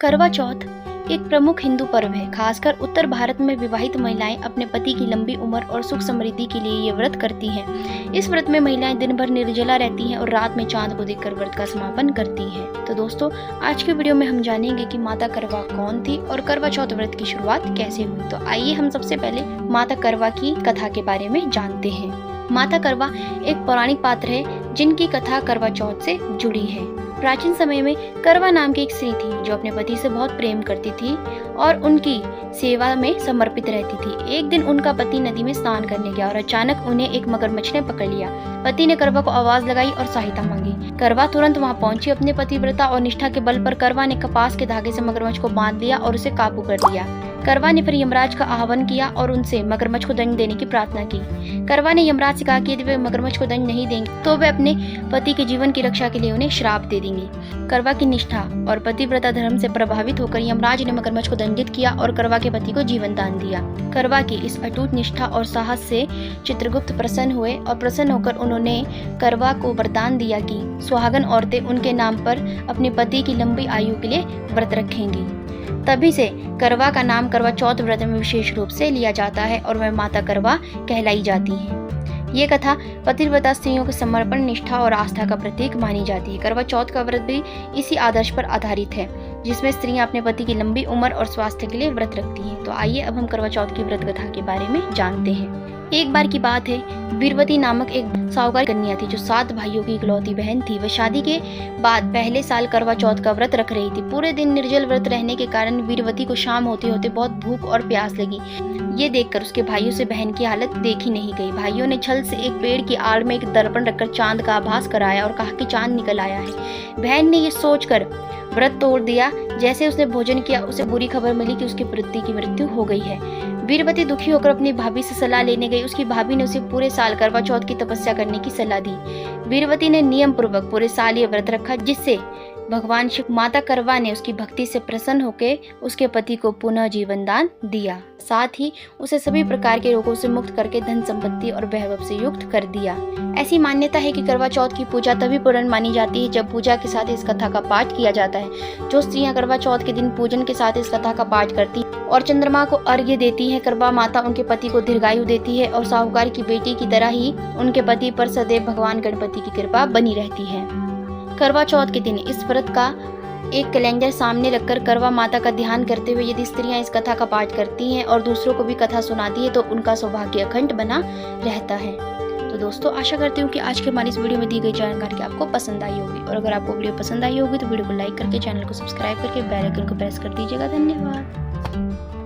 करवा चौथ एक प्रमुख हिंदू पर्व है। खासकर उत्तर भारत में विवाहित महिलाएं अपने पति की लंबी उम्र और सुख समृद्धि के लिए ये व्रत करती हैं। इस व्रत में महिलाएं दिन भर निर्जला रहती हैं और रात में चांद को देखकर व्रत का समापन करती हैं। तो दोस्तों, आज के वीडियो में हम जानेंगे कि माता करवा कौन थी और करवा चौथ व्रत की शुरुआत कैसे हुई। तो आइए हम सबसे पहले माता करवा की कथा के बारे में जानते हैं। माता करवा एक पौराणिक पात्र है जिनकी कथा करवा चौथ से जुड़ी है। प्राचीन समय में करवा नाम की एक स्त्री थी जो अपने पति से बहुत प्रेम करती थी और उनकी सेवा में समर्पित रहती थी। एक दिन उनका पति नदी में स्नान करने गया और अचानक उन्हें एक मगरमच्छ ने पकड़ लिया। पति ने करवा को आवाज लगाई और सहायता मांगी। करवा तुरंत वहां पहुंची। अपने पतिव्रता और निष्ठा के बल पर करवा ने कपास के धागे से मगरमच्छ को बांध लिया और उसे काबू कर लिया। करवा ने फिर यमराज का आह्वान किया और उनसे मगरमच्छ को दंड देने की प्रार्थना की। करवा ने यमराज से कहा कि यदि वे मगरमच्छ को दंड नहीं देंगे तो वे अपने पति के जीवन की रक्षा के लिए उन्हें श्राप दे देंगी। करवा की निष्ठा और पतिव्रता धर्म से प्रभावित होकर यमराज ने मगरमच्छ को दंडित किया और करवा के पति को जीवन दान दिया। करवा की इस अटूट निष्ठा और साहस से चित्रगुप्त प्रसन्न हुए और प्रसन्न होकर उन्होंने करवा को वरदान दिया कि सुहागन औरतें उनके नाम पर अपने पति की लंबी आयु के लिए व्रत रखेंगी। तभी से करवा का नाम करवा चौथ व्रत में विशेष रूप से लिया जाता है और वह माता करवा कहलाई जाती है। ये कथा पतिव्रता स्त्रियों के समर्पण, निष्ठा और आस्था का प्रतीक मानी जाती है। करवा चौथ का व्रत भी इसी आदर्श पर आधारित है जिसमें स्त्रियां अपने पति की लंबी उम्र और स्वास्थ्य के लिए व्रत रखती हैं। तो आइए अब हम करवा चौथ की व्रत कथा के बारे में जानते हैं। एक बार की बात है, वीरवती नामक एक साहूकार कन्या थी जो 7 भाइयों की इकलौती बहन थी। वह शादी के बाद पहले साल करवा चौथ का व्रत रख रही थी। पूरे दिन निर्जल व्रत रहने के कारण वीरवती को शाम होते होते बहुत भूख और प्यास लगी। ये देखकर उसके भाइयों से बहन की हालत देखी नहीं गई। भाइयों ने छल से एक पेड़ की आड़ में एक दर्पण रखकर चांद का आभास कराया और कहा कि चांद निकल आया है। बहन ने ये सोचकर व्रत तोड़ दिया। जैसे उसने भोजन किया, उसे बुरी खबर मिली कि उसके पति की मृत्यु हो गई है। वीरवती दुखी होकर अपनी भाभी से सलाह लेने गई। उसकी भाभी ने उसे पूरे साल करवा चौथ की तपस्या करने की सलाह दी। वीरवती ने नियम पूर्वक पूरे साल ये व्रत रखा, जिससे भगवान शिव माता करवा ने उसकी भक्ति से प्रसन्न होकर उसके पति को पुनः जीवन दान दिया। साथ ही उसे सभी प्रकार के रोगों से मुक्त करके धन संपत्ति और वैभव से युक्त कर दिया। ऐसी मान्यता है कि करवा चौथ की पूजा तभी पूर्ण मानी जाती है जब पूजा के साथ इस कथा का पाठ किया जाता है। जो स्त्रियां करवा चौथ के दिन पूजन के साथ इस कथा का पाठ करती और चंद्रमा को अर्घ्य देती है, करवा माता उनके पति को दीर्घायु देती है और साहूकार की बेटी की तरह ही उनके पति पर सदैव भगवान गणपति की कृपा बनी रहती है। करवा चौथ के दिन इस व्रत का एक कैलेंडर सामने रखकर करवा माता का ध्यान करते हुए यदि स्त्रियां इस कथा का पाठ करती हैं और दूसरों को भी कथा सुनाती है तो उनका सौभाग्य अखंड बना रहता है। तो दोस्तों, आशा करती हूँ कि आज के हमारी इस वीडियो में दी गई जानकारी आपको पसंद आई होगी और अगर आपको वीडियो पसंद आई होगी तो वीडियो को लाइक करके, चैनल को सब्सक्राइब करके बेल आइकन को प्रेस कर दीजिएगा। धन्यवाद।